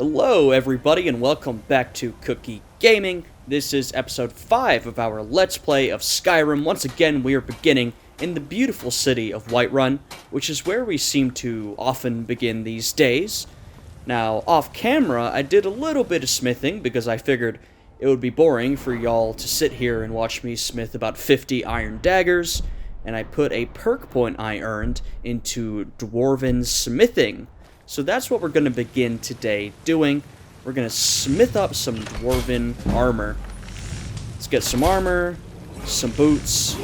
Hello everybody and welcome back to Cookie Gaming. This is episode 5 of our Let's Play of Skyrim. Once again we are beginning in the beautiful city of Whiterun, which is where we seem to often begin these days. Now, off camera, I did a little bit of smithing because I figured it would be boring for y'all to sit here and watch me smith about 50 iron daggers, and I put a perk point I earned into Dwarven smithing. So that's what we're going to begin today doing. We're going to smith up some Dwarven armor. Let's get some armor, some boots,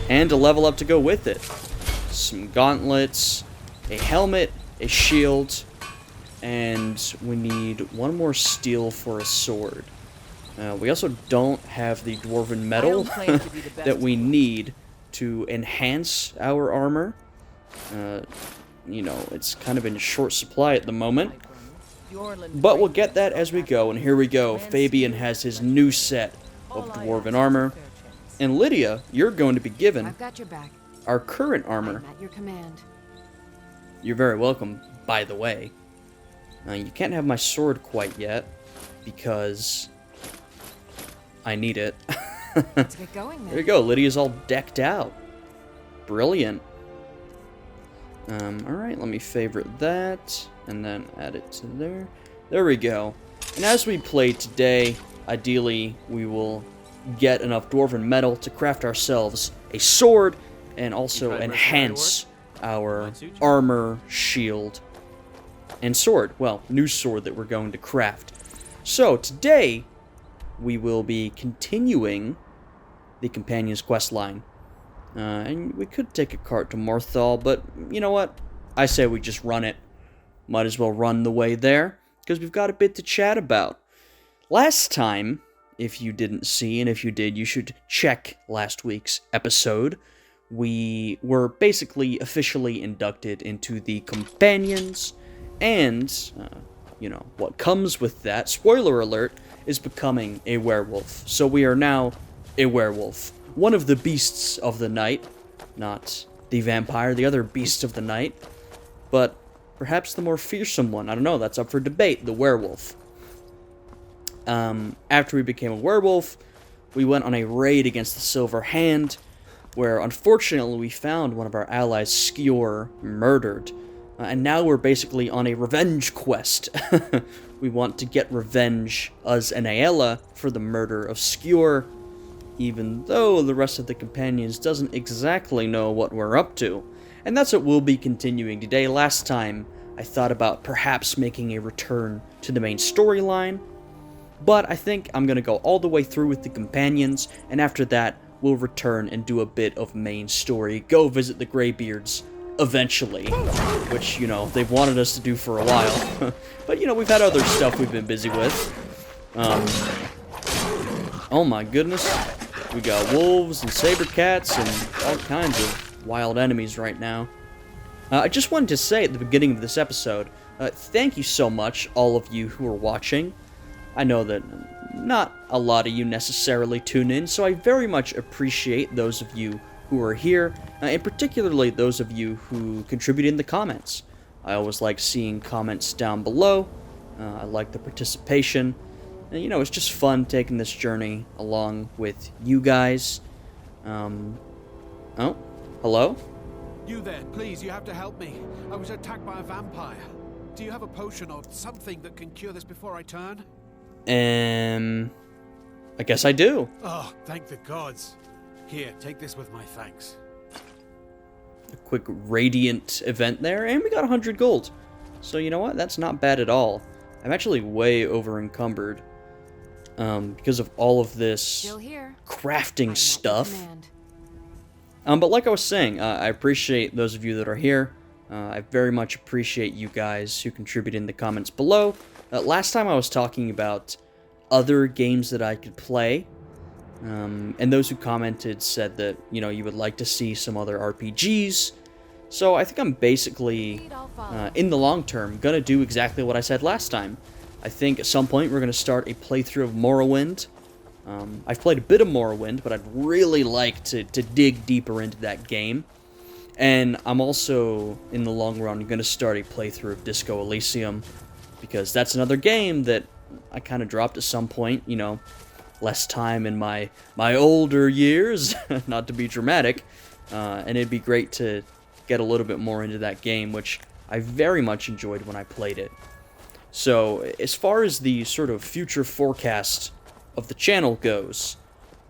and a level up to go with it. Some gauntlets, a helmet, a shield, and we need one more steel for a sword. We also don't have the Dwarven metal that we need to enhance our armor. You know, it's kind of in short supply at the moment. But we'll get that as we go, and here we go. Fabian has his new set of Dwarven armor. And Lydia, you're going to be given our current armor. I'm at your command. You're very welcome, by the way. You can't have my sword quite yet, because I need it. Let's get going then. There you go, Lydia's all decked out. Brilliant. Alright, let me favorite that, and then add it to there. There we go. And as we play today, ideally, we will get enough Dwarven metal to craft ourselves a sword, and also enhance our armor, shield, and sword. Well, new sword that we're going to craft. So, today, we will be continuing the Companion's quest line. And we could take a cart to Morthal, but you know what? I say we just run it. Might as well run the way there, because we've got a bit to chat about. Last time, if you didn't see, and if you did, you should check last week's episode. We were basically officially inducted into the Companions, and, you know, what comes with that, spoiler alert, is becoming a werewolf. So we are now a werewolf. One of the beasts of the night, not the vampire, the other beast of the night, but perhaps the more fearsome one. I don't know, that's up for debate, the werewolf. After we became a werewolf, we went on a raid against the Silver Hand, where unfortunately we found one of our allies, Skjor, murdered. And now we're basically on a revenge quest. We want to get revenge, us and Aela, for the murder of Skjor, even though the rest of the Companions doesn't exactly know what we're up to. And that's what we'll be continuing today. Last time, I thought about perhaps making a return to the main storyline, but I think I'm going to go all the way through with the Companions, and after that, we'll return and do a bit of main story. Go visit the Greybeards, eventually, which, you know, they've wanted us to do for a while. But, you know, we've had other stuff we've been busy with. Oh my goodness. We got wolves and saber cats and all kinds of wild enemies right now. I just wanted to say at the beginning of this episode, thank you so much, all of you who are watching. I know that not a lot of you necessarily tune in, so I very much appreciate those of you who are here, and particularly those of you who contribute in the comments. I always like seeing comments down below. I like the participation. And, you know, it's just fun taking this journey along with you guys. Oh, hello? You there, please, you have to help me. I was attacked by a vampire. Do you have a potion or something that can cure this before I turn? I guess I do. Oh, thank the gods. Here, take this with my thanks. A quick radiant event there, and we got 100 gold. So, you know what? That's not bad at all. I'm actually way over encumbered. Because of all of this crafting stuff. But like I was saying, I appreciate those of you that are here. I very much appreciate you guys who contribute in the comments below. Last time I was talking about other games that I could play. And those who commented said that, you know, you would like to see some other RPGs. So I think I'm basically, in the long term, gonna do exactly what I said last time. I think at some point we're going to start a playthrough of Morrowind. I've played a bit of Morrowind, but I'd really like to dig deeper into that game. And I'm also, in the long run, going to start a playthrough of Disco Elysium. because that's another game that I kind of dropped at some point, you know, less time in my older years, not to be dramatic, and it'd be great to get a little bit more into that game, which I very much enjoyed when I played it. So, as far as the sort of future forecast of the channel goes,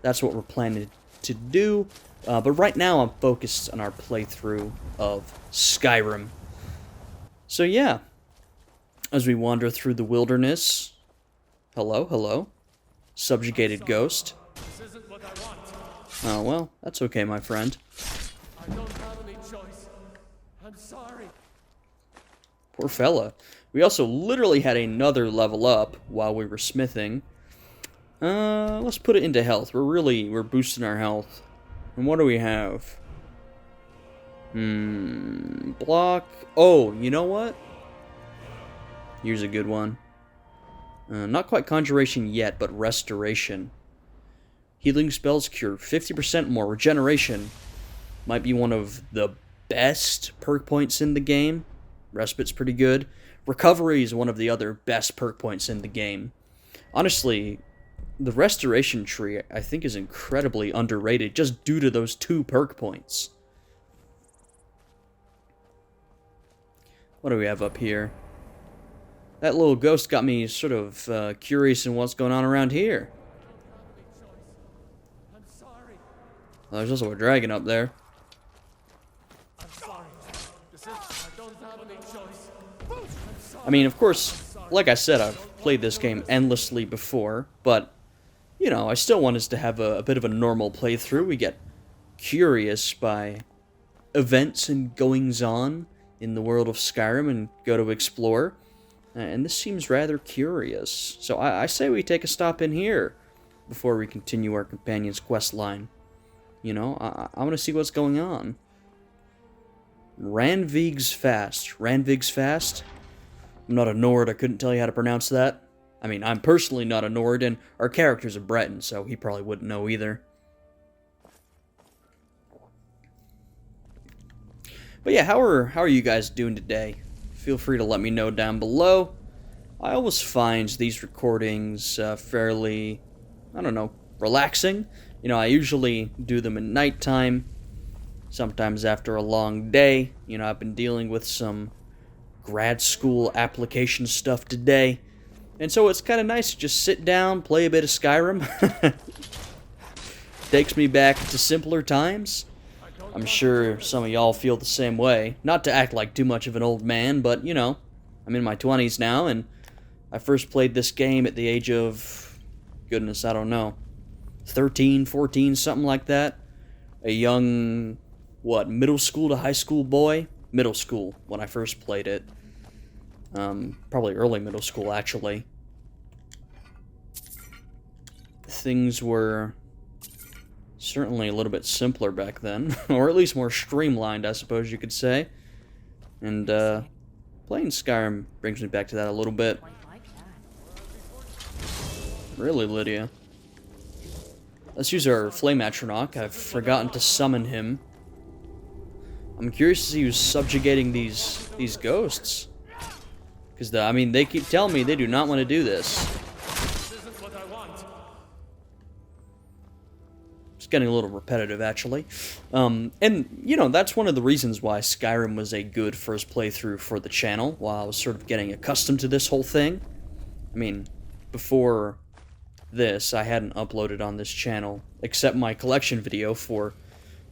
that's what we're planning to do. But right now, I'm focused on our playthrough of Skyrim. So yeah, as we wander through the wilderness... Hello, hello. Subjugated ghost. This isn't what I want. Oh, well, that's okay, my friend. I don't have any choice. I'm sorry. Poor fella. We also literally had another level up while we were smithing. Let's put it into health. We're boosting our health. And what do we have? Block. Oh, you know what? Here's a good one. Not quite conjuration yet, but restoration. Healing spells cure 50% more regeneration. Might be one of the best perk points in the game. Respite's pretty good. Recovery is one of the other best perk points in the game. Honestly, the restoration tree, I think, is incredibly underrated just due to those 2 perk points. What do we have up here? That little ghost got me sort of curious in what's going on around here. I'm sorry. Oh, there's also a dragon up there. I'm sorry. I don't have any choice. I'm sorry. I mean, of course, like I said, I've played this game endlessly before, but, you know, I still want us to have a bit of a normal playthrough. We get curious by events and goings-on in the world of Skyrim and go to explore. And this seems rather curious. So I say we take a stop in here before we continue our companion's quest line. You know, I want to see what's going on. Randvig's Fast. Randvig's Fast? I'm not a Nord, I couldn't tell you how to pronounce that. I mean, I'm personally not a Nord, and our character's a Breton, so he probably wouldn't know either. But yeah, how are you guys doing today? Feel free to let me know down below. I always find these recordings fairly, I don't know, relaxing. You know, I usually do them at nighttime, sometimes after a long day. You know, I've been dealing with some grad school application stuff today. And so it's kind of nice to just sit down, play a bit of Skyrim. Takes me back to simpler times. I'm sure some of y'all feel the same way. Not to act like too much of an old man, but, you know, I'm in my 20s now, and I first played this game at the age of, goodness, I don't know, 13, 14, something like that. A young, middle school to high school boy? Middle school, when I first played it. Probably early middle school, actually. Things were certainly a little bit simpler back then, or at least more streamlined, I suppose you could say. And, playing Skyrim brings me back to that a little bit. Really, Lydia? Let's use our Flame Atronach. I've forgotten to summon him. I'm curious to see who's subjugating these ghosts. Because, I mean, they keep telling me they do not want to do this. This isn't what I want. It's getting a little repetitive, actually. And, you know, that's one of the reasons why Skyrim was a good first playthrough for the channel, while I was sort of getting accustomed to this whole thing. I mean, before this, I hadn't uploaded on this channel, except my collection video for,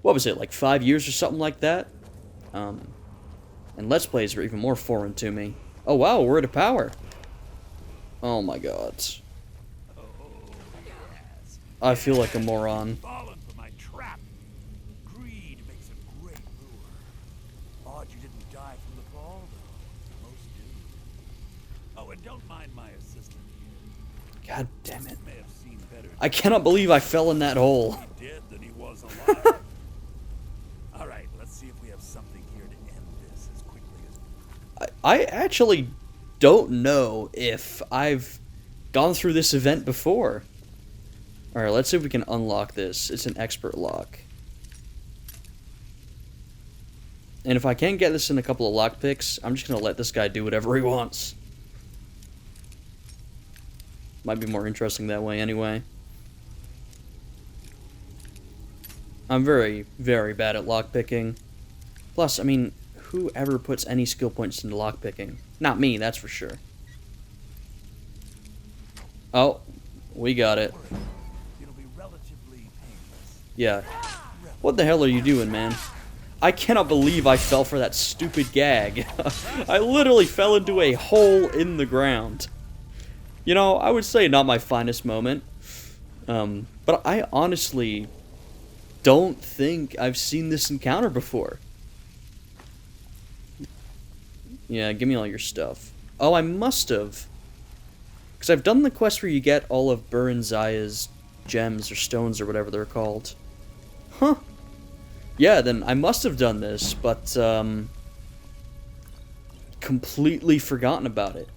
what was it, like 5 years or something like that? And Let's Plays were even more foreign to me. Oh wow, we're at a power. Oh my god. I feel like a moron. Fallen for my trap. Greed makes a great lure. Odd you didn't die from the fall, though. Most do. Oh, and don't mind my assistant here. God damn it. May have seen better. I cannot believe I fell in that hole. Dead than he was alive. All right, let's see if we have something here to end this as quickly as. I actually don't know if I've gone through this event before. Alright, let's see if we can unlock this. It's an expert lock. And if I can't get this in a couple of lockpicks, I'm just going to let this guy do whatever he wants. Might be more interesting that way anyway. I'm very, very bad at lockpicking. Plus, I mean, who ever puts any skill points into lockpicking? Not me, that's for sure. Oh, we got it. It'll be relatively painless. Yeah. What the hell are you doing, man? I cannot believe I fell for that stupid gag. I literally fell into a hole in the ground. You know, I would say not my finest moment. But I honestly don't think I've seen this encounter before. Yeah, give me all your stuff. Oh, I must have. Because I've done the quest where you get all of Zaya's gems or stones or whatever they're called. Huh. Yeah, then I must have done this, but completely forgotten about it.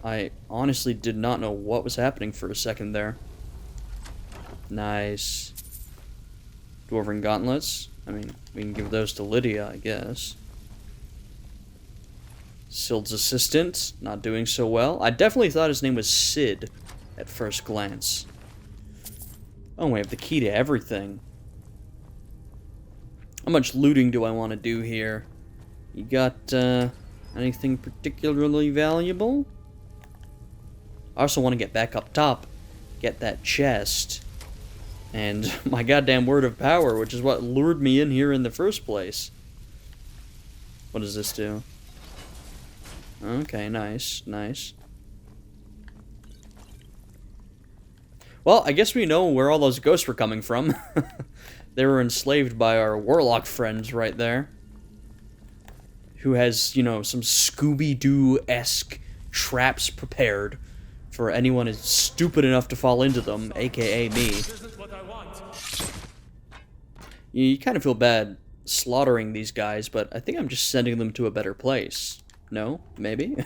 I honestly did not know what was happening for a second there. Nice. Dwarven gauntlets. I mean, we can give those to Lydia, I guess. Sild's assistant, not doing so well. I definitely thought his name was Sid at first glance. Oh, we have the key to everything. How much looting do I want to do here? You got, anything particularly valuable? I also want to get back up top, get that chest, and my goddamn word of power, which is what lured me in here in the first place. What does this do? Okay, nice, nice. Well, I guess we know where all those ghosts were coming from. They were enslaved by our warlock friends right there. Who has, you know, some Scooby-Doo-esque traps prepared for anyone who's stupid enough to fall into them, aka me. This isn't what I want. You kind of feel bad slaughtering these guys, but I think I'm just sending them to a better place. No? Maybe?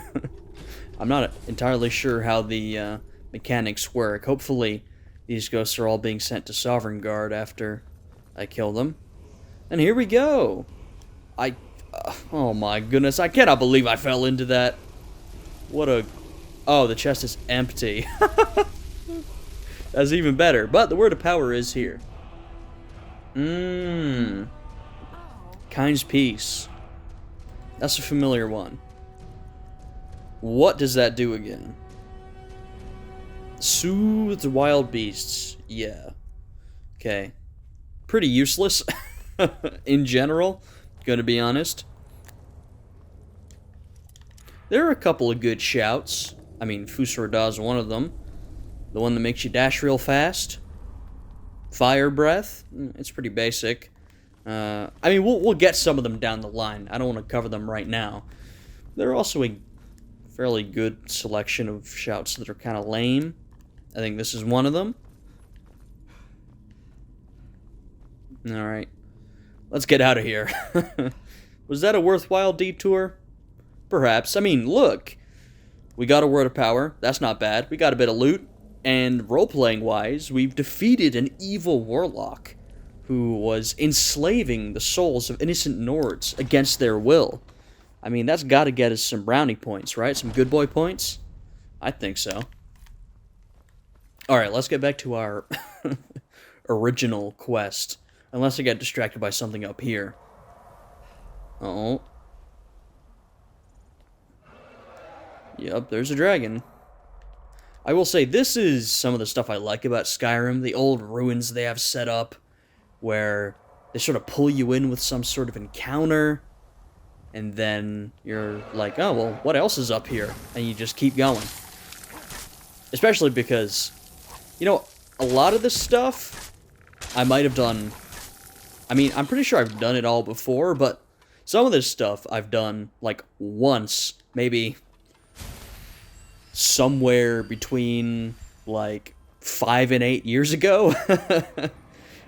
I'm not entirely sure how the mechanics work. Hopefully, these ghosts are all being sent to Sovereign Guard after I kill them. And here we go! Oh my goodness, I cannot believe I fell into that. What a... Oh, the chest is empty. That's even better. But the word of power is here. Kind's Peace. That's a familiar one. What does that do again? Soothe the wild beasts. Yeah. Okay. Pretty useless in general, gonna be honest. There are a couple of good shouts. I mean, Fusor is one of them. The one that makes you dash real fast. Fire Breath. It's pretty basic. I mean, we'll get some of them down the line. I don't want to cover them right now. There are also a fairly good selection of shouts that are kind of lame. I think this is one of them. Alright. Let's get out of here. Was that a worthwhile detour? Perhaps. I mean, look. We got a word of power. That's not bad. We got a bit of loot. And role-playing wise, we've defeated an evil warlock who was enslaving the souls of innocent Nords against their will. I mean, that's got to get us some brownie points, right? Some good boy points? I think so. Alright, let's get back to our original quest. Unless I get distracted by something up here. Oh. Yep, there's a dragon. I will say, this is some of the stuff I like about Skyrim. The old ruins they have set up, where they sort of pull you in with some sort of encounter, and then you're like, oh, well, what else is up here? And you just keep going. Especially because, you know, a lot of this stuff I might have done... I mean, I'm pretty sure I've done it all before, but some of this stuff I've done, like, once, maybe somewhere between, like, 5 and 8 years ago.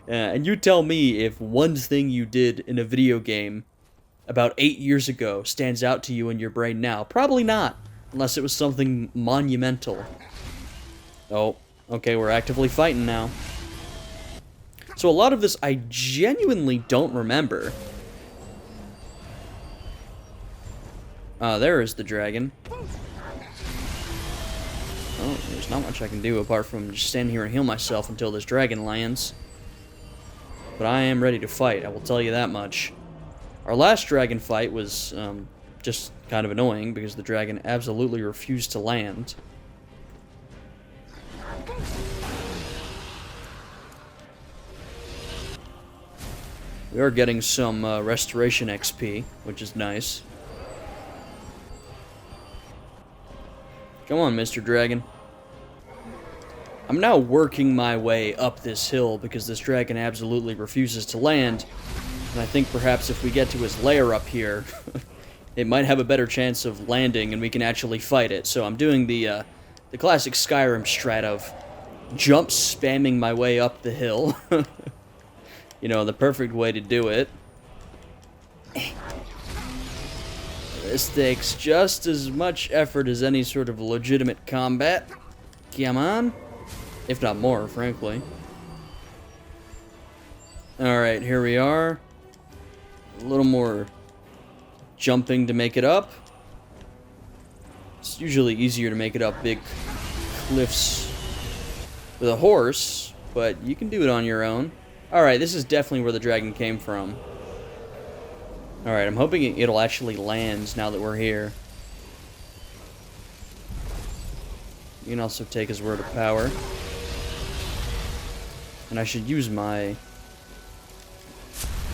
And you tell me if one thing you did in a video game about 8 years ago stands out to you in your brain now. Probably not, unless it was something monumental. Oh, okay, we're actively fighting now. So a lot of this I genuinely don't remember. There is the dragon. Oh. there's not much I can do apart from just stand here and heal myself until this dragon lands. But I am ready to fight, I will tell you that much. Our last dragon fight was just kind of annoying because the dragon absolutely refused to land. We are getting some restoration XP, which is nice. Come on, Mr. Dragon. I'm now working my way up this hill because this dragon absolutely refuses to land. And I think perhaps if we get to his lair up here, it might have a better chance of landing and we can actually fight it. So I'm doing the classic Skyrim strat of jump spamming my way up the hill. You know, the perfect way to do it. This takes just as much effort as any sort of legitimate combat. Come on. If not more, frankly. Alright, here we are. A little more jumping to make it up. It's usually easier to make it up big cliffs with a horse, but you can do it on your own. Alright, this is definitely where the dragon came from. Alright, I'm hoping it'll actually land now that we're here. You can also take his word of power. And I should use my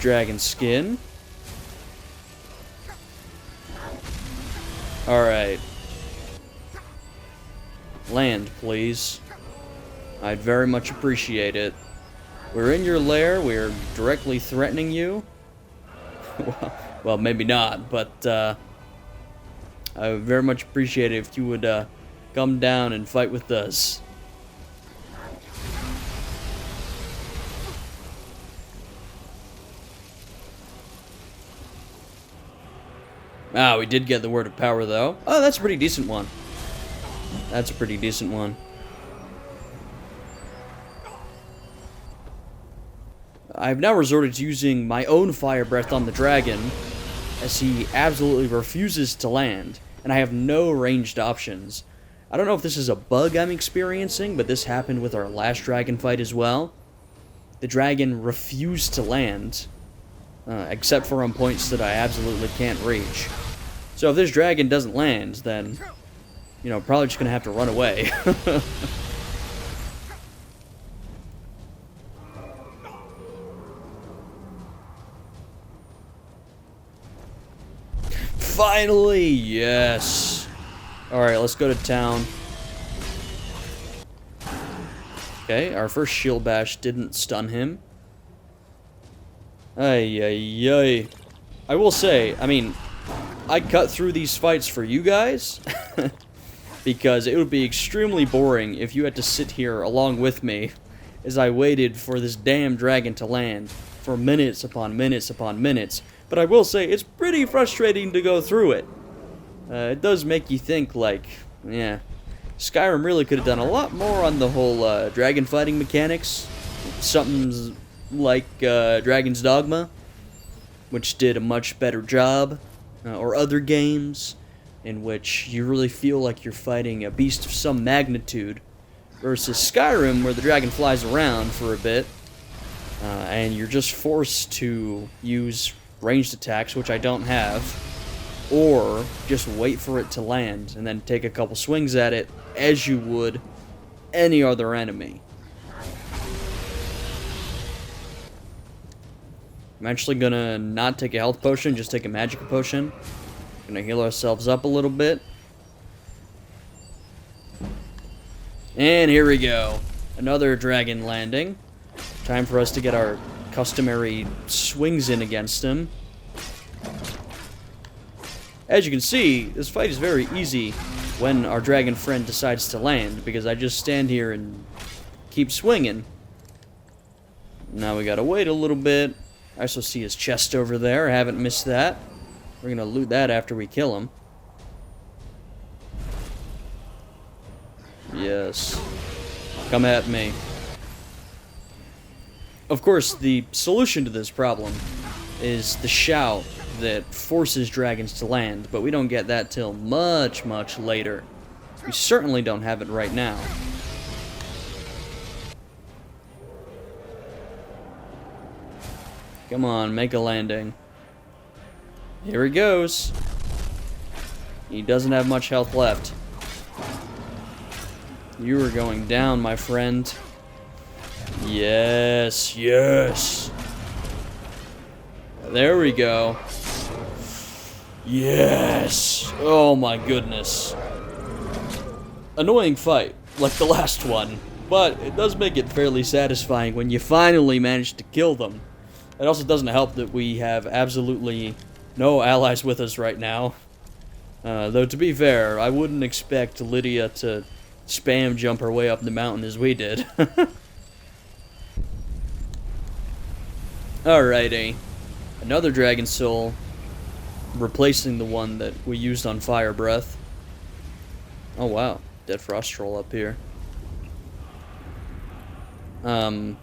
dragon skin. Alright. Land, please. I'd very much appreciate it. We're in your lair, we're directly threatening you. Well, maybe not, but I would very much appreciate it if you would come down and fight with us. Ah, we did get the word of power, though. Oh, that's a pretty decent one. That's a pretty decent one. I've now resorted to using my own fire breath on the dragon, as he absolutely refuses to land, and I have no ranged options. I don't know if this is a bug I'm experiencing, but this happened with our last dragon fight as well. The dragon refused to land, except for on points that I absolutely can't reach. So if this dragon doesn't land, then, you know, probably just gonna have to run away. Finally! Yes! Alright, let's go to town. Okay, our first shield bash didn't stun him. Ay, ay, ay. I will say, I mean, I cut through these fights for you guys, because it would be extremely boring if you had to sit here along with me as I waited for this damn dragon to land for minutes upon minutes upon minutes. But I will say, it's pretty frustrating to go through it. It does make you think, like, yeah, Skyrim really could have done a lot more on the whole dragon fighting mechanics. Something like Dragon's Dogma, which did a much better job, or other games in which you really feel like you're fighting a beast of some magnitude, versus Skyrim, where the dragon flies around for a bit, and you're just forced to use ranged attacks, which I don't have, or just wait for it to land and then take a couple swings at it as you would any other enemy. I'm actually gonna not take a health potion, just take a magic potion. Gonna heal ourselves up a little bit. And here we go. Another dragon landing. Time for us to get our customary swings in against him. As you can see, this fight is very easy when our dragon friend decides to land, because I just stand here and keep swinging. Now we gotta wait a little bit. I also see his chest over there. I haven't missed that. We're gonna loot that after we kill him. Yes. Come at me. Of course, the solution to this problem is the shout that forces dragons to land, but we don't get that till much, much later. We certainly don't have it right now. Come on, make a landing. Here he goes. He doesn't have much health left. You are going down, my friend. Yes, yes. There we go. Yes. Oh my goodness. Annoying fight, like the last one, but it does make it fairly satisfying when you finally manage to kill them. It also doesn't help that we have absolutely no allies with us right now. Though to be fair, I wouldn't expect Lydia to spam jump her way up the mountain as we did. Alrighty. Another Dragon Soul, replacing the one that we used on Fire Breath. Oh wow, Dead Frost Troll up here. We're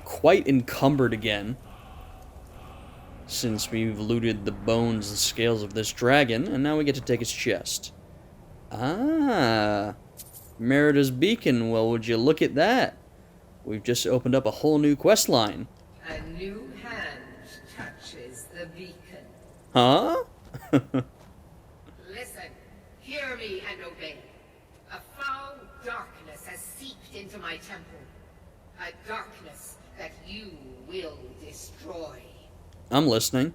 quite encumbered again, since we've looted the bones and scales of this dragon, and now we get to take its chest. Ah, Merida's Beacon. Well, would you look at that? We've just opened up a whole new quest line. A new hand touches the beacon. Huh? Listen, hear me and obey. A foul darkness has seeped into my temple. A darkness that you will destroy. I'm listening.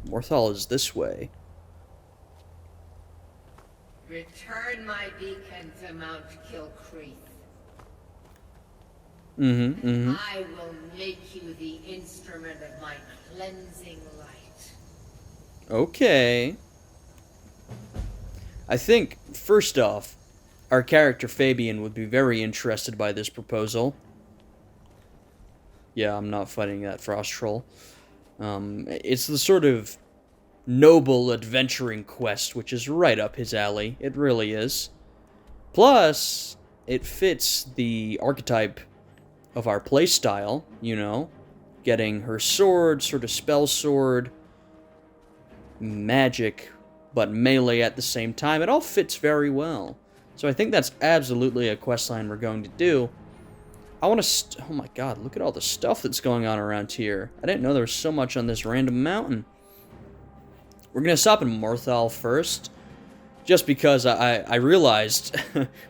Morthal is this way. Return my beacon to Mount Kilcreath. I will make you the instrument of my cleansing light. Okay. I think, first off, our character Fabian would be very interested by this proposal. Yeah, I'm not fighting that frost troll. It's the sort of noble adventuring quest, which is right up his alley. It really is. Plus, it fits the archetype of our playstyle, you know. Getting her sword, sort of spell sword, magic, but melee at the same time. It all fits very well. So I think that's absolutely a questline we're going to do. I want to... oh my god, look at all the stuff that's going on around here. I didn't know there was so much on this random mountain. We're going to stop in Morthal first, just because I realized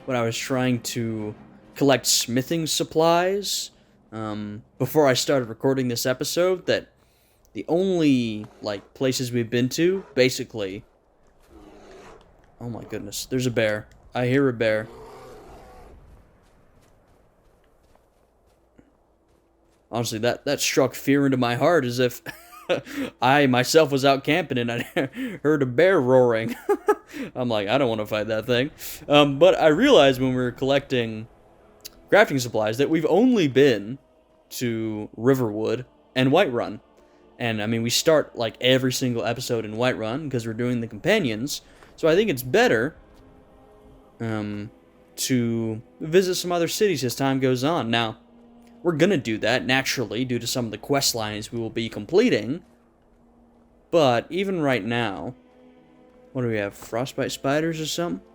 when I was trying to collect smithing supplies before I started recording this episode that the only, like, places we've been to, basically... oh my goodness, there's a bear. I hear a bear. Honestly, that struck fear into my heart as if I myself was out camping and I heard a bear roaring. I'm like, I don't want to fight that thing. But I realized when we were collecting crafting supplies that we've only been to Riverwood and Whiterun. And, I mean, we start, like, every single episode in Whiterun because we're doing the companions. So I think it's better to visit some other cities as time goes on. Now, we're going to do that, naturally, due to some of the quest lines we will be completing. But, even right now... what do we have? Frostbite spiders or something?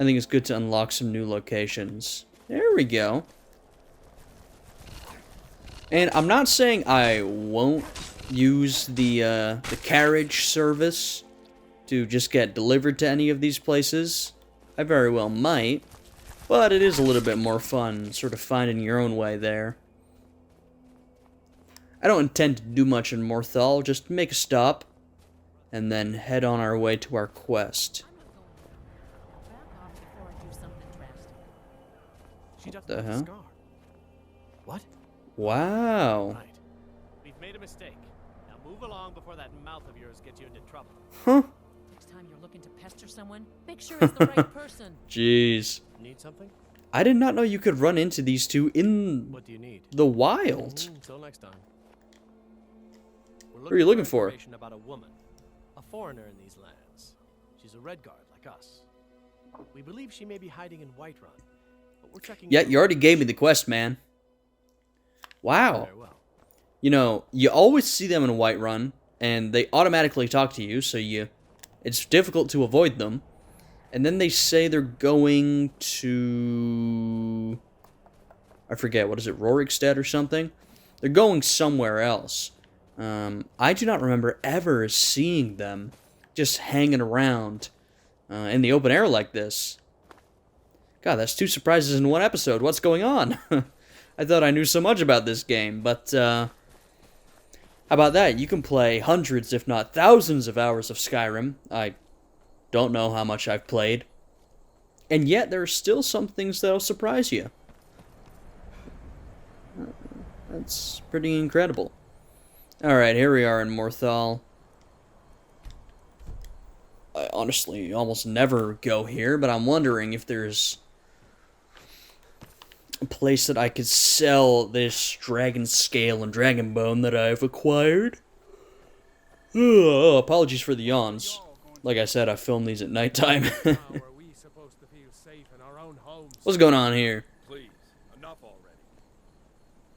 I think it's good to unlock some new locations. There we go. And I'm not saying I won't use the carriage service to just get delivered to any of these places. I very well might. But it is a little bit more fun, sort of finding your own way there. I don't intend to do much in Morthal, just make a stop, and then head on our way to our quest. She doesn't the have a hell? scar. What? Wow. Right. We've made a mistake. Now move along before that mouth of yours gets you into trouble. Huh? Next time you're looking to pester someone, make sure it's the right person. Jeez. Need something? I did not know you could run into these two in What do you need? the wild. Till next time. What are you looking for? Information about a woman, a foreigner in these lands. She's a Redguard like us. We believe she may be hiding in Whiterun, but we're checking. Yeah, you already gave me the quest, man. Wow. Very well. You know, you always see them in Whiterun, and they automatically talk to you, so it's difficult to avoid them. And then they say they're going to... I forget, what is it, Rorikstead or something? They're going somewhere else. I do not remember ever seeing them just hanging around in the open air like this. God, that's 2 surprises in 1 episode. What's going on? I thought I knew so much about this game, but how about that? You can play hundreds, if not thousands of hours of Skyrim. I don't know how much I've played. And yet, there are still some things that'll surprise you. That's pretty incredible. Alright, here we are in Morthal. I honestly almost never go here, but I'm wondering if there's a place that I could sell this dragon scale and dragon bone that I've acquired. Apologies for the yawns. Like I said, I filmed these at nighttime. What's going on here? Please, enough already.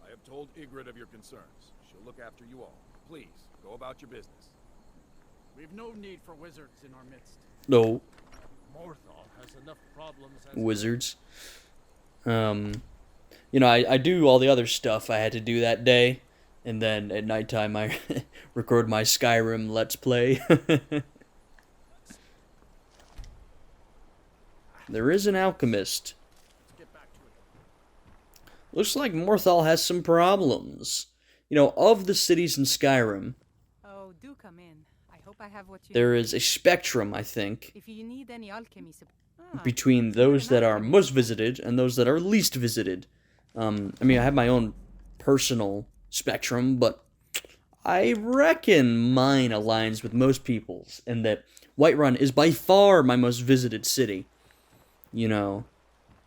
I have told Ygritte of your concerns. She'll look after you all. Please, go about your business. We've no need for wizards in our midst. No. Morthal has enough problems as Wizards. You know, I do all the other stuff I had to do that day, and then at nighttime I record my Skyrim Let's Play. There is an alchemist. Looks like Morthal has some problems. You know, of the cities in Skyrim, Oh, do come in. I hope I have what you there need. is a spectrum, I think, If you need any alchemy between those that are most visited and those that are least visited. I mean, I have my own personal spectrum, but I reckon mine aligns with most people's, and that Whiterun is by far my most visited city. You know,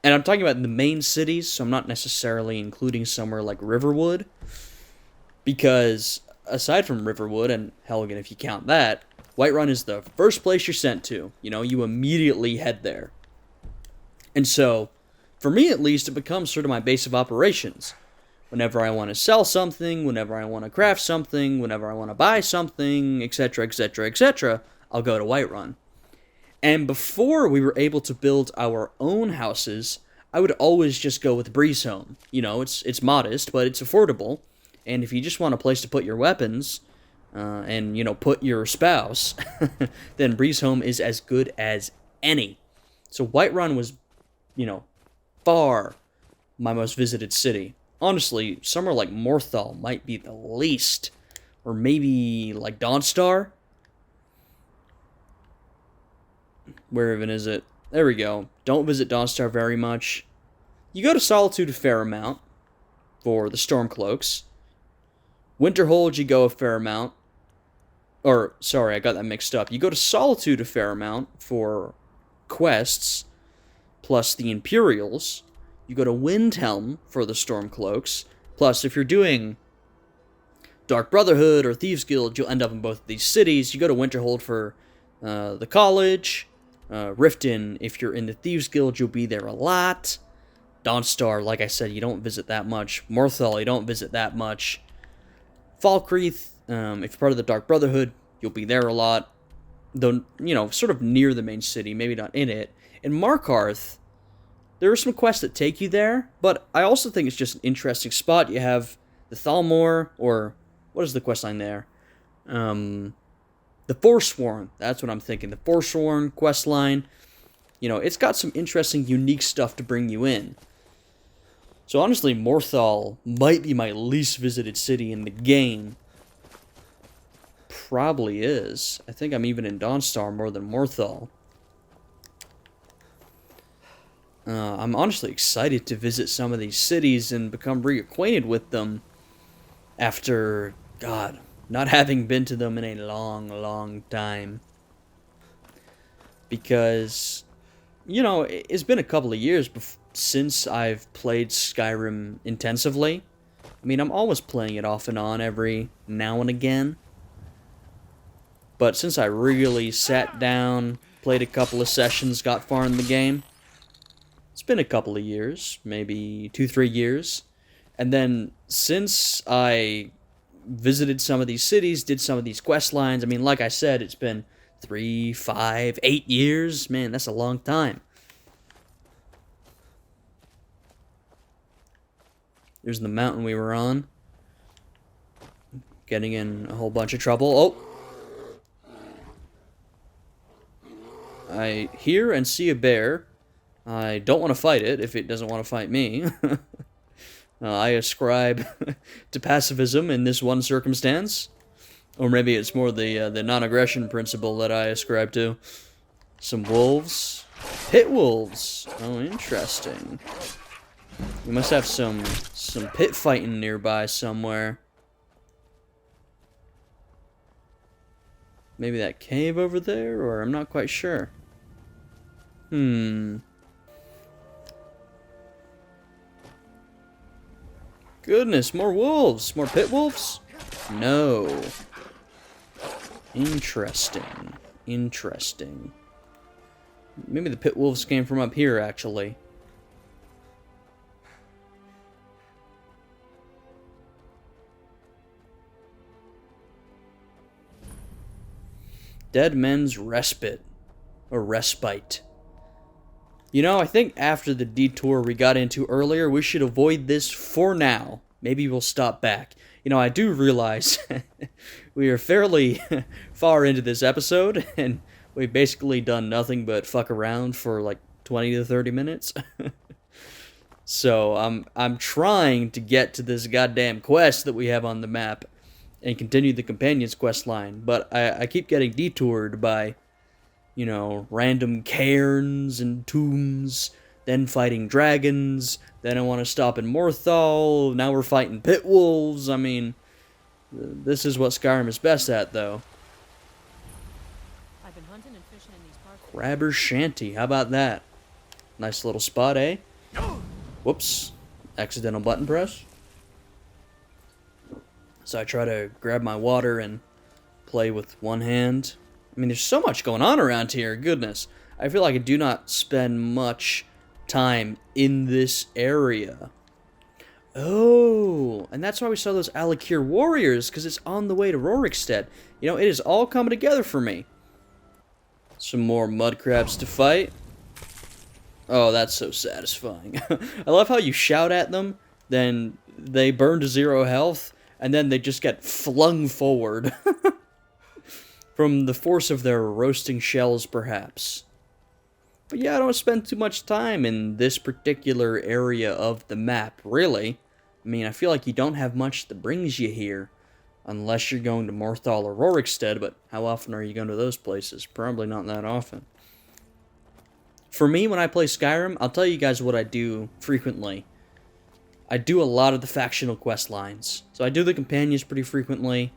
and I'm talking about the main cities, so I'm not necessarily including somewhere like Riverwood, because aside from Riverwood and Helgen, if you count that, Whiterun is the first place you're sent to. You know, you immediately head there. And so, for me at least, it becomes sort of my base of operations. Whenever I want to sell something, whenever I want to craft something, whenever I want to buy something, etc., etc., etc., I'll go to Whiterun. And before we were able to build our own houses, I would always just go with Breezehome. You know, it's modest, but it's affordable. And if you just want a place to put your weapons, and, you know, put your spouse, then Breezehome is as good as any. So Whiterun was, you know, far my most visited city. Honestly, somewhere like Morthal might be the least. Or maybe like Dawnstar. Where even is it? There we go. Don't visit Dawnstar very much. You go to Solitude a fair amount for the Stormcloaks. Winterhold, you go a fair amount. Or, sorry, I got that mixed up. You go to Solitude a fair amount for quests, plus the Imperials. You go to Windhelm for the Stormcloaks. Plus, if you're doing Dark Brotherhood or Thieves Guild, you'll end up in both of these cities. You go to Winterhold for the college. Riften, if you're in the Thieves Guild, you'll be there a lot. Dawnstar, like I said, you don't visit that much. Morthal, you don't visit that much. Falkreath, if you're part of the Dark Brotherhood, you'll be there a lot. Though, you know, sort of near the main city, maybe not in it. In Markarth, there are some quests that take you there, but I also think it's just an interesting spot. You have the Thalmor, or what is the questline there? The Forsworn, that's what I'm thinking. The Forsworn questline. You know, it's got some interesting, unique stuff to bring you in. So honestly, Morthal might be my least visited city in the game. Probably is. I think I'm even in Dawnstar more than Morthal. I'm honestly excited to visit some of these cities and become reacquainted with them after, God, not having been to them in a long, long time. Because, you know, it's been a couple of years since I've played Skyrim intensively. I mean, I'm always playing it off and on every now and again. But since I really sat down, played a couple of sessions, got far in the game, it's been a couple of years, maybe 2-3 years. And then since I visited some of these cities, did some of these quest lines, I mean, like I said, it's been 3, 5, 8 years? Man, that's a long time. There's the mountain we were on. Getting in a whole bunch of trouble. Oh! I hear and see a bear. I don't want to fight it if it doesn't want to fight me. I ascribe to pacifism in this one circumstance. Or maybe it's more the non-aggression principle that I ascribe to. Some wolves. Pit wolves. Oh, interesting. We must have some pit fighting nearby somewhere. Maybe that cave over there, or I'm not quite sure. Goodness, more wolves! More pit wolves? No. Interesting. Interesting. Maybe the pit wolves came from up here, actually. Dead Men's Respite. Or Respite. You know, I think after the detour we got into earlier, we should avoid this for now. Maybe we'll stop back. You know, I do realize we are fairly far into this episode, and we've basically done nothing but fuck around for like 20 to 30 minutes. So, I'm trying to get to this goddamn quest that we have on the map and continue the companion's quest line, but I keep getting detoured by, you know, random cairns and tombs, then fighting dragons, then I want to stop in Morthal, now we're fighting pit wolves. I mean, this is what Skyrim is best at, though. I've been hunting and fishing in these parts. Crabber's Shanty, how about that? Nice little spot, eh? Whoops. Accidental button press. So I try to grab my water and play with one hand. I mean, there's so much going on around here, goodness. I feel like I do not spend much time in this area. Oh, and that's why we saw those Alakir warriors, because it's on the way to Rorikstead. You know, it is all coming together for me. Some more mud crabs to fight. Oh, that's so satisfying. I love how you shout at them, then they burn to 0 health, and then they just get flung forward. From the force of their roasting shells, perhaps. But yeah, I don't spend too much time in this particular area of the map, really. I mean, I feel like you don't have much that brings you here. Unless you're going to Morthal or Rorikstead, but how often are you going to those places? Probably not that often. For me, when I play Skyrim, I'll tell you guys what I do frequently. I do a lot of the factional quest lines. So I do the companions pretty frequently.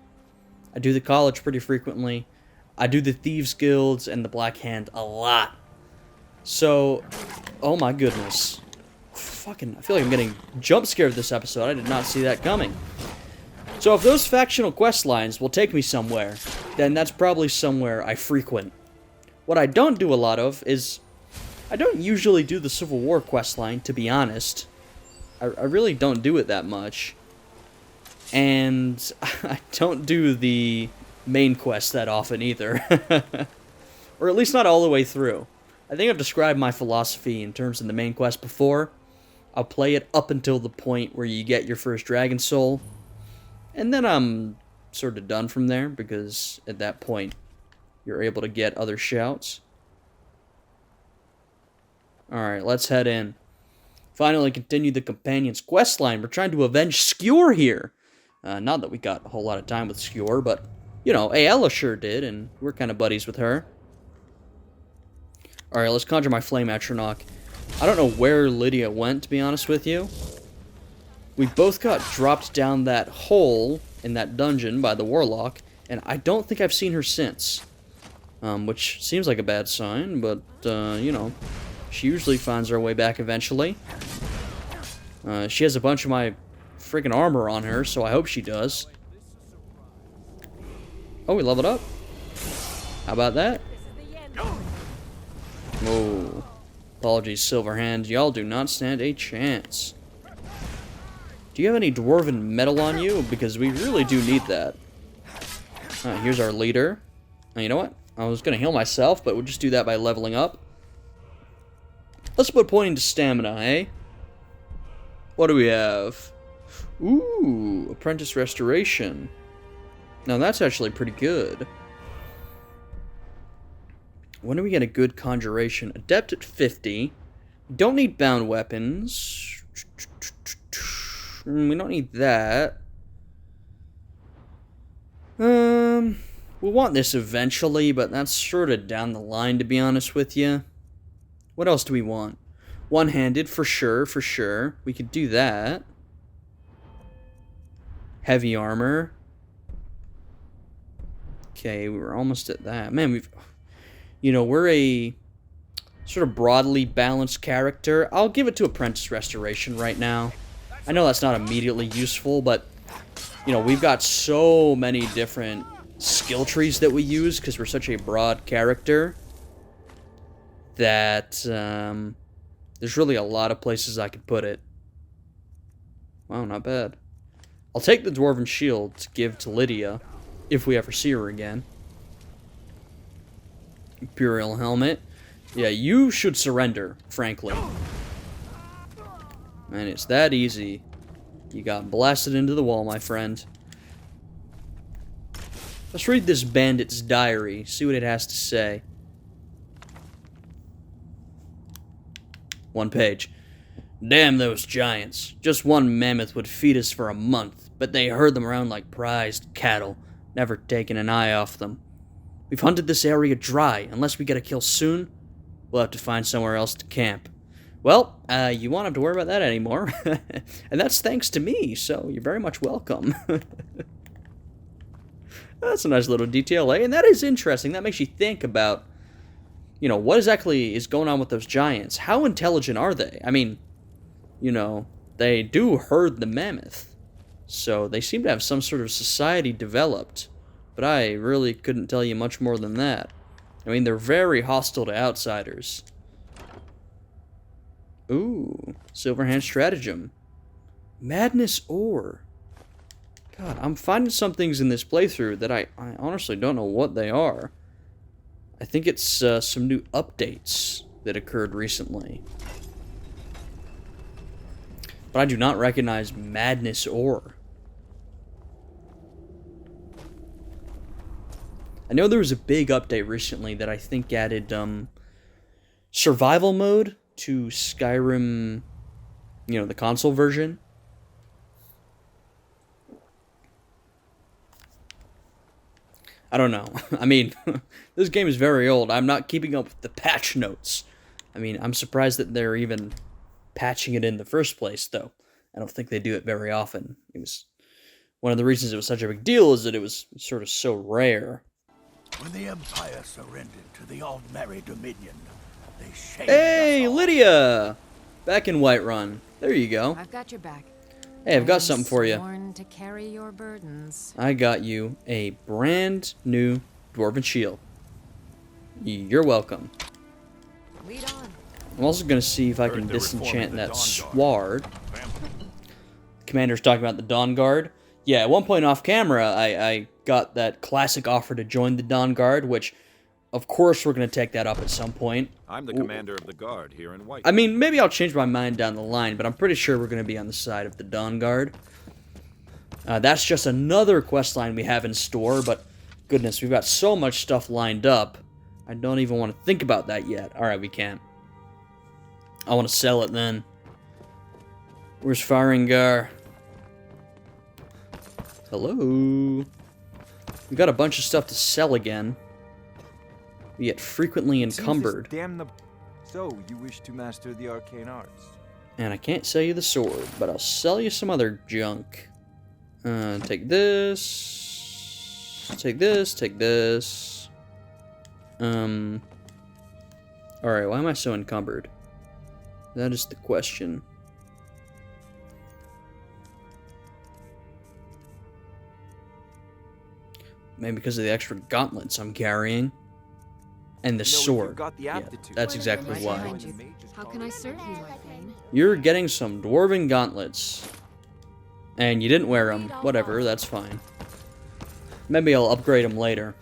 I do the college pretty frequently. I do the Thieves Guilds and the Black Hand a lot. So, oh my goodness. Fucking, I feel like I'm getting jump scared this episode. I did not see that coming. So if those factional quest lines will take me somewhere, then that's probably somewhere I frequent. What I don't do a lot of is, I don't usually do the Civil War quest line, to be honest. I really don't do it that much. And I don't do the main quest that often either. Or at least not all the way through. I think I've described my philosophy in terms of the main quest before. I'll play it up until the point where you get your first Dragon Soul. And then I'm sort of done from there, because at that point, you're able to get other shouts. Alright, let's head in. Finally continue the companion's quest line. We're trying to avenge Skjor here. Not that we got a whole lot of time with Skjor, but, you know, Aella sure did, and we're kind of buddies with her. Alright, let's conjure my Flame Atronach. I don't know where Lydia went, to be honest with you. We both got dropped down that hole in that dungeon by the Warlock, and I don't think I've seen her since. Which seems like a bad sign, but, you know, she usually finds her way back eventually. She has a bunch of my freaking armor on her, so I hope she does. Oh, we leveled up. How about that? Oh. Apologies, Silverhand. Y'all do not stand a chance. Do you have any dwarven metal on you? Because we really do need that. Here's our leader. You know what? I was gonna heal myself, but we'll just do that by leveling up. Let's put a point into stamina, eh? What do we have? Ooh, Apprentice Restoration. Now that's actually pretty good. When do we get a good conjuration? Adept at 50. Don't need bound weapons. We don't need that. We'll want this eventually, but that's sort of down the line, to be honest with you. What else do we want? One-handed, for sure, for sure. We could do that. Heavy armor. Okay, we were almost at that. Man, we've... You know, we're a sort of broadly balanced character. I'll give it to Apprentice Restoration right now. I know that's not immediately useful, but, you know, we've got so many different skill trees that we use because we're such a broad character that there's really a lot of places I could put it. Wow, not bad. I'll take the Dwarven Shield to give to Lydia, if we ever see her again. Imperial Helmet. Yeah, you should surrender, frankly. Man, it's that easy. You got blasted into the wall, my friend. Let's read this bandit's diary, see what it has to say. One page. Damn those giants. Just one mammoth would feed us for a month, but they herd them around like prized cattle, never taking an eye off them. We've hunted this area dry. Unless we get a kill soon, we'll have to find somewhere else to camp. Well, you won't have to worry about that anymore. And that's thanks to me, so you're very much welcome. That's a nice little detail, eh? And that is interesting. That makes you think about, you know, what exactly is going on with those giants? How intelligent are they? I mean, you know, they do herd the mammoth. So they seem to have some sort of society developed. But I really couldn't tell you much more than that. I mean, they're very hostile to outsiders. Ooh, Silverhand Stratagem. Madness Ore. God, I'm finding some things in this playthrough that I honestly don't know what they are. I think it's some new updates that occurred recently. But I do not recognize Madness Ore. I know there was a big update recently that I think added survival mode to Skyrim, you know, the console version. I don't know. I mean, this game is very old. I'm not keeping up with the patch notes. I mean, I'm surprised that they're even patching it in the first place, though. I don't think they do it very often. It was one of the reasons it was such a big deal is that it was sort of so rare. When the Empire surrendered to the Aldmeri Dominion, they shaved Hey, us all. Lydia! Back in Whiterun. There you go. I've got your back. Hey, I've got something for you. Sworn to carry your burdens. I got you a brand new Dwarven Shield. You're welcome. Lead on. I'm also going to see if I can Heard they're disenchant reforming the that Dawn sword. Guard. Commander's talking about the Dawn Guard. Yeah, at one point off camera, I got that classic offer to join the Dawn Guard, which, of course, we're going to take that up at some point. I'm the commander of the guard here in White. I mean, maybe I'll change my mind down the line, but I'm pretty sure we're going to be on the side of the Dawn Guard. That's just another questline we have in store, but goodness, we've got so much stuff lined up, I don't even want to think about that yet. Alright, we can't. I want to sell it then. Where's Farengar? Hello? We got a bunch of stuff to sell again. We get frequently encumbered. So, you wish to master the arcane arts? And I can't sell you the sword, but I'll sell you some other junk. Take this. Take this, take this. Alright, why am I so encumbered? That is the question. Maybe because of the extra gauntlets I'm carrying. And the sword. Yeah, that's exactly Right why. behind you. How can I serve you, my friend? You're getting some dwarven gauntlets. And you didn't wear them. Whatever, that's fine. Maybe I'll upgrade them later.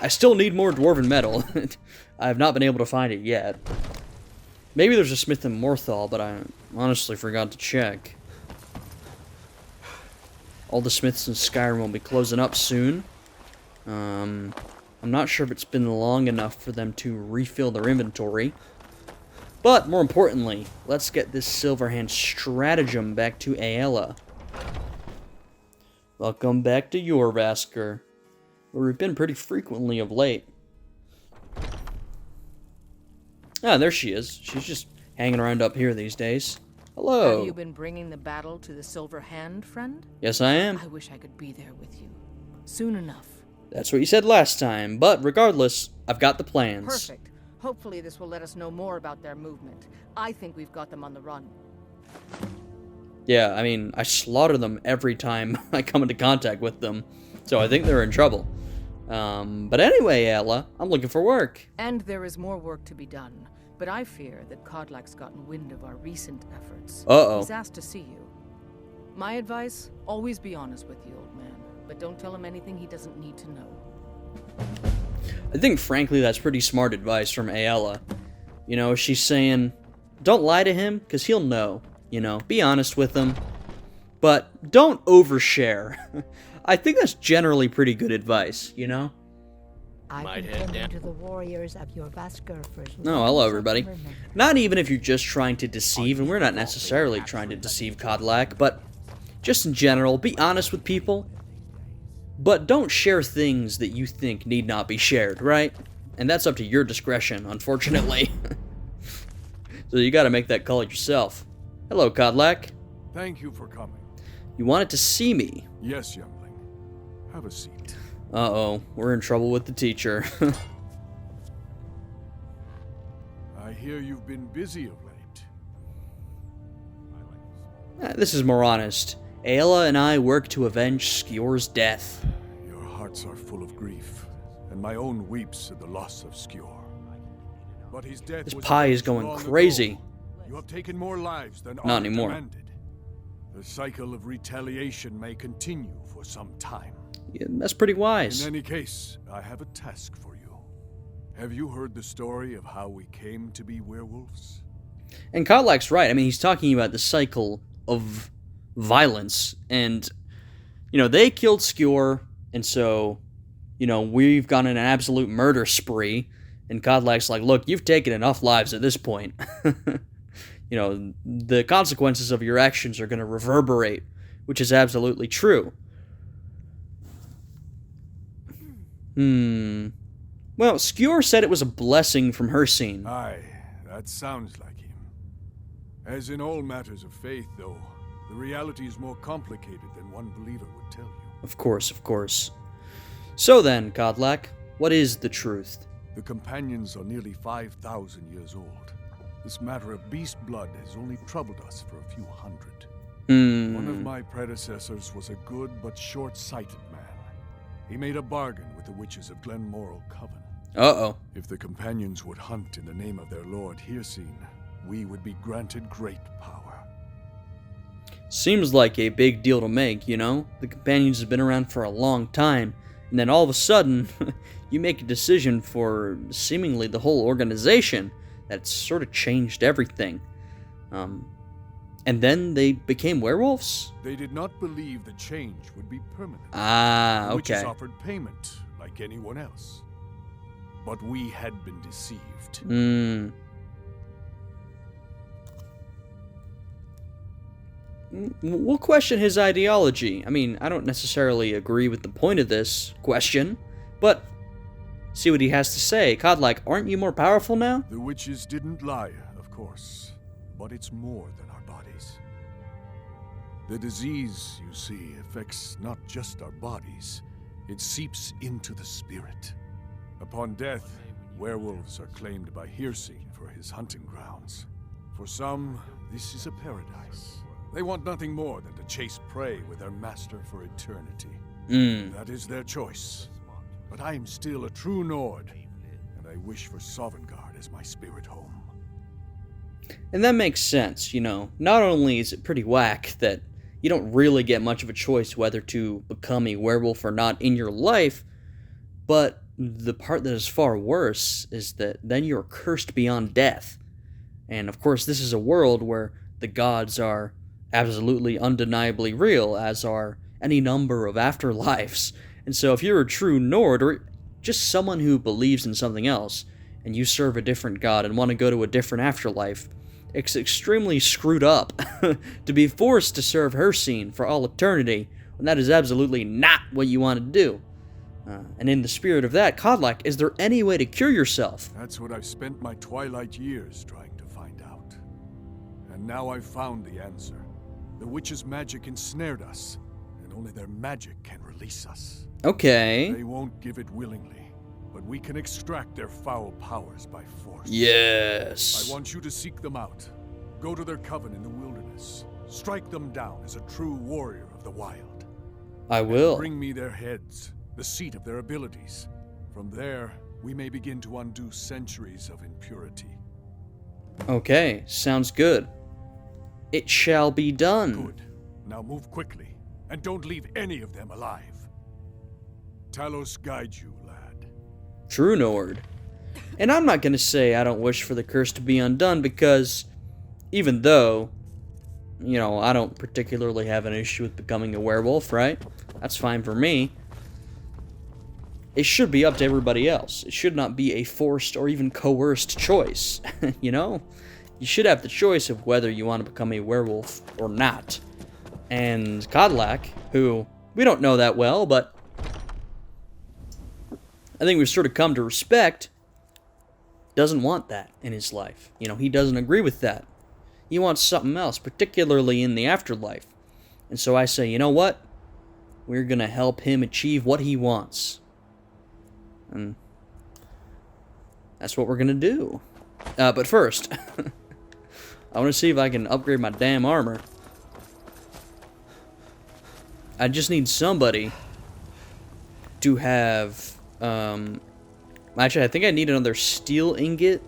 I still need more dwarven metal. I have not been able to find it yet. Maybe there's a smith in Morthal, but I honestly forgot to check. All the smiths in Skyrim will be closing up soon. I'm not sure if it's been long enough for them to refill their inventory. But, more importantly, let's get this Silverhand stratagem back to Aela. Welcome back to Jorvaskr, where we've been pretty frequently of late. Ah, there she is. She's just hanging around up here these days. Hello. Have you been bringing the battle to the Silver Hand, friend? Yes, I am. I wish I could be there with you. Soon enough. That's what you said last time, but regardless, I've got the plans. Perfect. Hopefully this will let us know more about their movement. I think we've got them on the run. Yeah, I mean, I slaughter them every time I come into contact with them, so I think they're in trouble. But anyway, Ella, I'm looking for work. And there is more work to be done, but I fear that Kodlak's gotten wind of our recent efforts. Uh-oh. He's asked to see you. My advice, always be honest with the old man, but don't tell him anything he doesn't need to know. I think, frankly, that's pretty smart advice from Aela. You know, she's saying, don't lie to him, because he'll know. You know, be honest with him. But don't overshare. I think that's generally pretty good advice, you know? I've been tending to the warriors of your Vasker for as Oh, long hello, as I everybody. can remember. Not even if you're just trying to deceive, and we're not necessarily trying to deceive Kodlak, but just in general, be honest with people. But don't share things that you think need not be shared, right? And that's up to your discretion, unfortunately. So you gotta make that call yourself. Hello, Kodlak. Thank you for coming. You wanted to see me. Yes, youngling. Have a seat. Uh-oh, we're in trouble with the teacher. I hear you've been busy of late. This is more honest. Aela and I work to avenge Skjor's death. Your hearts are full of grief, and my own weeps at the loss of Skjor. But his death This was pie is avenged going long crazy. ago. You have taken more lives than Not honor anymore. demanded. The cycle of retaliation may continue for some time. Yeah, that's pretty wise. In any case, I have a task for you. Have you heard the story of how we came to be werewolves? And Kodlak's right. I mean, he's talking about the cycle of violence. And, you know, they killed Skjor, and so, you know, we've gone in an absolute murder spree. And Kodlak's like, look, you've taken enough lives at this point. You know, the consequences of your actions are going to reverberate, which is absolutely true. Well, Skjor said it was a blessing from her scene. Aye, that sounds like him. As in all matters of faith, though, the reality is more complicated than one believer would tell you. Of course, of course. So then, Kodlak, what is the truth? The companions are nearly 5,000 years old. This matter of beast blood has only troubled us for a few hundred. One of my predecessors was a good but short-sighted man. He made a bargain with the witches of Glenmoral Coven. Uh-oh. If the companions would hunt in the name of their lord Hircine, we would be granted great power. Seems like a big deal to make, you know? The companions have been around for a long time, and then all of a sudden, you make a decision for seemingly the whole organization that's sort of changed everything. And then they became werewolves? They did not believe the change would be permanent. Ah, The witches okay. offered payment, like anyone else. But we had been deceived. We'll question his ideology. I mean, I don't necessarily agree with the point of this question, but see what he has to say. Kodlak, aren't you more powerful now? The witches didn't lie, of course, but it's more than our bodies. The disease, you see, affects not just our bodies, it seeps into the spirit. Upon death, werewolves are claimed by Hircine for his hunting grounds. For some, this is a paradise. They want nothing more than to chase prey with their master for eternity. That is their choice. But I am still a true Nord, and I wish for Sovngarde as my spirit home. And that makes sense, you know. Not only is it pretty whack that you don't really get much of a choice whether to become a werewolf or not in your life, but the part that is far worse is that then you're cursed beyond death. And of course, this is a world where the gods are absolutely undeniably real, as are any number of afterlives. And so if you're a true Nord, or just someone who believes in something else, and you serve a different god and want to go to a different afterlife, it's extremely screwed up to be forced to serve Hircine for all eternity, when that is absolutely not what you want to do. And in the spirit of that, Kodlak, is there any way to cure yourself? That's what I've spent my twilight years trying to find out. And now I've found the answer. The witch's magic ensnared us, and only their magic can release us. Okay. They won't give it willingly, but we can extract their foul powers by force. Yes. I want you to seek them out. Go to their coven in the wilderness. Strike them down as a true warrior of the wild. I will. And bring me their heads, the seat of their abilities. From there, we may begin to undo centuries of impurity. Okay, sounds good. It shall be done. Good. Now move quickly, and don't leave any of them alive. Talos guide you, lad. True Nord. And I'm not going to say I don't wish for the curse to be undone, because even though, you know, I don't particularly have an issue with becoming a werewolf, right? That's fine for me. It should be up to everybody else. It should not be a forced or even coerced choice, you know? You should have the choice of whether you want to become a werewolf or not. And Kodlak, who we don't know that well, but I think we've sort of come to respect, doesn't want that in his life. You know, he doesn't agree with that. He wants something else, particularly in the afterlife. And so I say, you know what? We're going to help him achieve what he wants. And that's what we're going to do. But first, I want to see if I can upgrade my damn armor. I just need somebody to have... actually, I think I need another steel ingot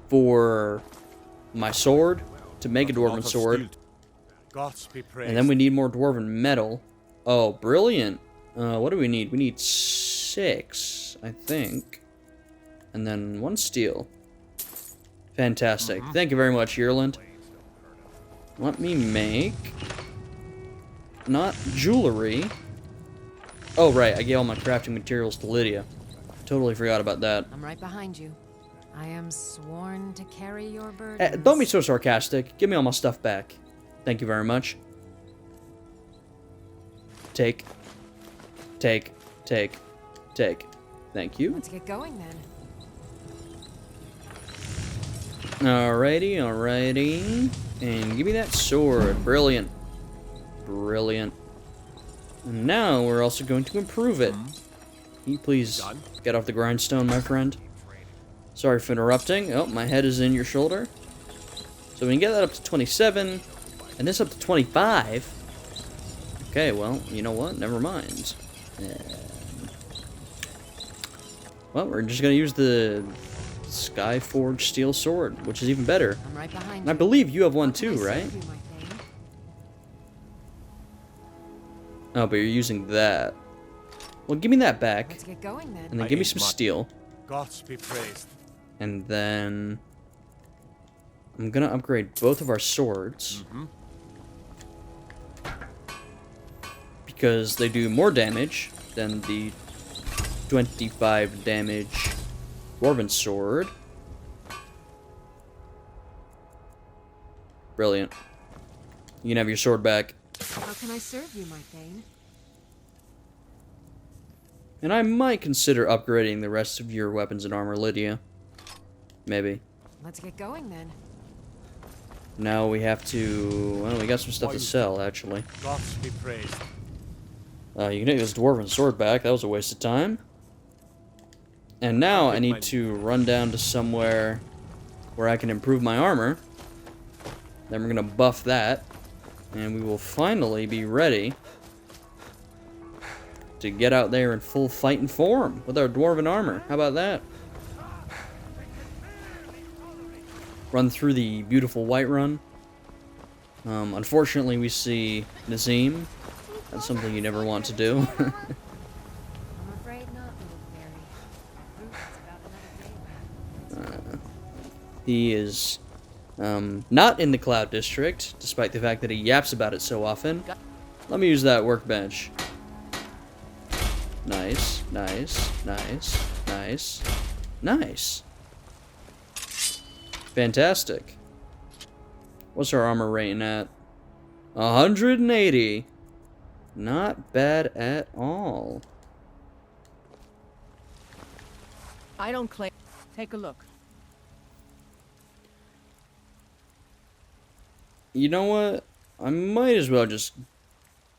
for my sword to make a dwarven sword. And then we need more dwarven metal. Oh, brilliant. What do we need? We need 6, I think. And then 1 steel. Fantastic. Thank you very much, Yearland. Let me make... not jewelry. Oh, right. I gave all my crafting materials to Lydia. Totally forgot about that. I'm right behind you. I am sworn to carry your burden. Don't be so sarcastic. Give me all my stuff back. Thank you very much. Take. Take. Take. Take. Thank you. Let's get going then. Alrighty, alrighty. And give me that sword. Brilliant. Brilliant. And now we're also going to improve it. Can you please get off the grindstone, my friend? Sorry for interrupting. Oh, my head is in your shoulder. So we can get that up to 27. And this up to 25. Okay, well, you know what? Never mind. Well, we're just going to use the Skyforged steel sword, which is even better. I'm right behind and I believe you have one too, you, right? Oh, but you're using that. Well, give me that back. Let's get going then. And then give me some steel. Gods be praised. And then I'm gonna upgrade both of our swords. Because they do more damage than the 25 damage dwarven sword. Brilliant. You can have your sword back. How can I serve you, my Thane? And I might consider upgrading the rest of your weapons and armor, Lydia. Maybe. Let's get going then. Now we have to... well, we got some stuff to sell, actually. Gods be praised. You can take this dwarven sword back. That was a waste of time. And now I need to run down to somewhere where I can improve my armor. Then we're going to buff that. And we will finally be ready to get out there in full fighting form with our dwarven armor. How about that? Run through the beautiful Whiterun. Unfortunately, we see Nazim. That's something you never want to do. I'm afraid not, little fairy. He is not in the Cloud District, despite the fact that he yaps about it so often. Let me use that workbench. Nice, nice, nice, nice, nice. Fantastic. What's our armor rating at? 180. Not bad at all. I don't claim. Take a look. You know what? I might as well just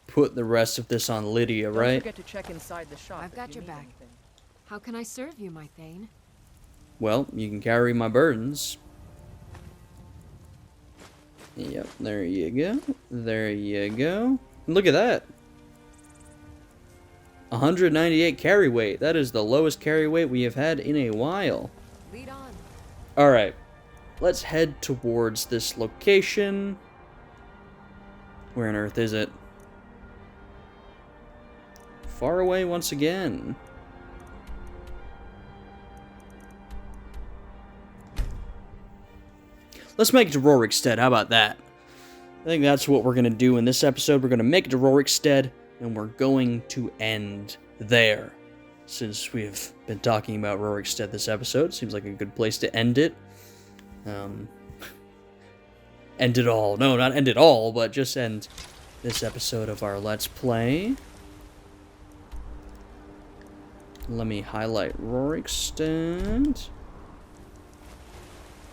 put the rest of this on Lydia, right? Don't forget to check inside the shop. I've got your back. How can I serve you, my Thane? Well, you can carry my burdens. Yep, there you go. There you go. Look at that. 198 carry weight. That is the lowest carry weight we have had in a while. Lead on. Alright. Let's head towards this location. Where on earth is it? Far away once again. Let's make it to Rorikstead. How about that? I think that's what we're going to do in this episode. We're going to make it to Rorikstead, and we're going to end there. Since we've been talking about Rorikstead this episode, seems like a good place to end it. End it all. No, not end it all, but just end this episode of our Let's Play. Let me highlight Rorikstead.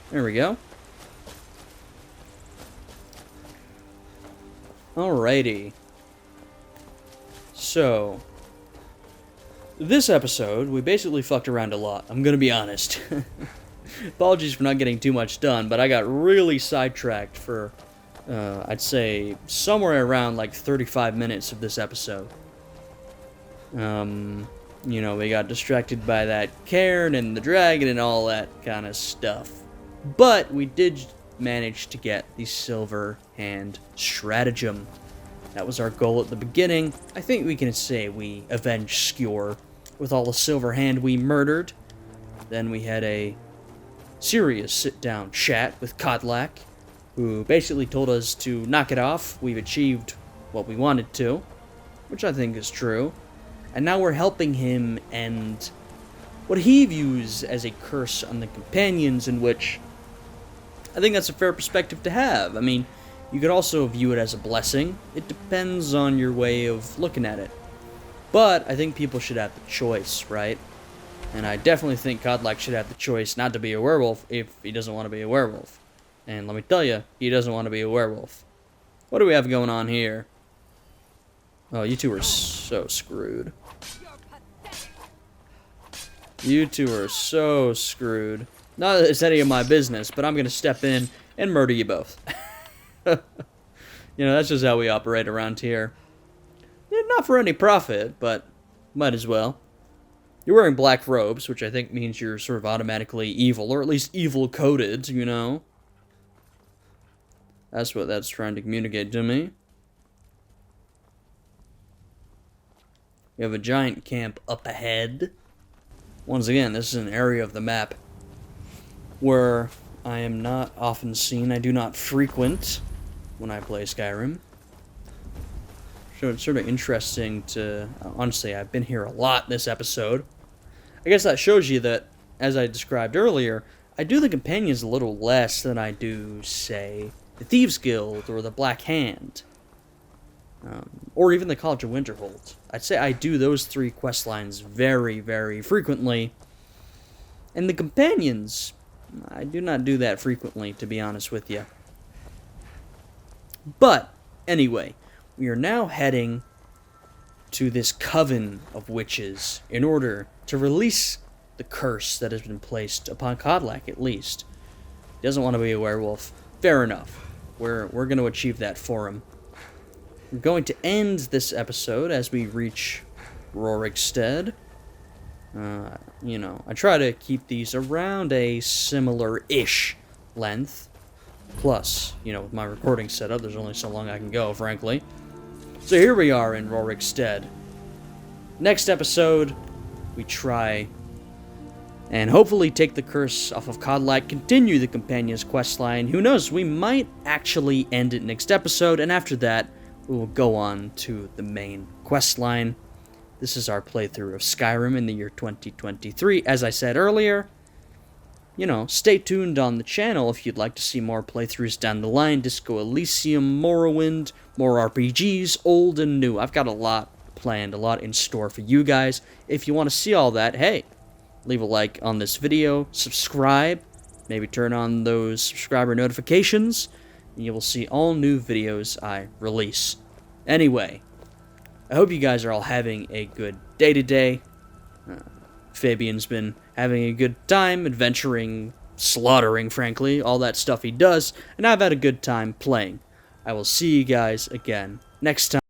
There we go. Alrighty. So, this episode, we basically fucked around a lot. I'm gonna be honest. Apologies for not getting too much done, but I got really sidetracked for, I'd say, somewhere around like 35 minutes of this episode. You know, we got distracted by that cairn and the dragon and all that kind of stuff. But we did manage to get the Silver Hand Stratagem. That was our goal at the beginning. I think we can say we avenged Skjor with all the Silver Hand we murdered. Then we had a serious sit-down chat with Kodlak, who basically told us to knock it off. We've achieved what we wanted to, which I think is true. And now we're helping him end what he views as a curse on the companions, in which I think that's a fair perspective to have. I mean, you could also view it as a blessing. It depends on your way of looking at it. But I think people should have the choice, right? And I definitely think Kodlak should have the choice not to be a werewolf if he doesn't want to be a werewolf. And let me tell you, he doesn't want to be a werewolf. What do we have going on here? Oh, you two are so screwed. You two are so screwed. Not that it's any of my business, but I'm going to step in and murder you both. You know, that's just how we operate around here. Yeah, not for any profit, but might as well. You're wearing black robes, which I think means you're sort of automatically evil, or at least evil-coded, you know? That's what that's trying to communicate to me. We have a giant camp up ahead. Once again, this is an area of the map where I am not often seen. I do not frequent when I play Skyrim. So it's sort of interesting to... honestly, I've been here a lot this episode. I guess that shows you that, as I described earlier, I do the companions a little less than I do, say, the Thieves Guild or the Black Hand. Or even the College of Winterhold. I'd say I do those three quest lines very, very frequently. And the companions, I do not do that frequently, to be honest with you. But, anyway, we are now heading to this coven of witches in order to release the curse that has been placed upon Kodlak, at least. He doesn't want to be a werewolf. Fair enough. We're going to achieve that for him. We're going to end this episode as we reach Rorikstead. You know, I try to keep these around a similar-ish length. Plus, you know, with my recording setup, there's only so long I can go, frankly. So here we are in Rorikstead. Next episode, we try and hopefully take the curse off of Codlight, continue the Companion's questline. Who knows, we might actually end it next episode, and after that, we will go on to the main questline. This is our playthrough of Skyrim in the year 2023. As I said earlier, you know, stay tuned on the channel if you'd like to see more playthroughs down the line. Disco Elysium, Morrowind, more RPGs, old and new. I've got a lot planned, a lot in store for you guys. If you want to see all that, hey, leave a like on this video, subscribe, maybe turn on those subscriber notifications, and you will see all new videos I release. Anyway, I hope you guys are all having a good day today. Fabian's been having a good time, adventuring, slaughtering, frankly, all that stuff he does, and I've had a good time playing. I will see you guys again next time.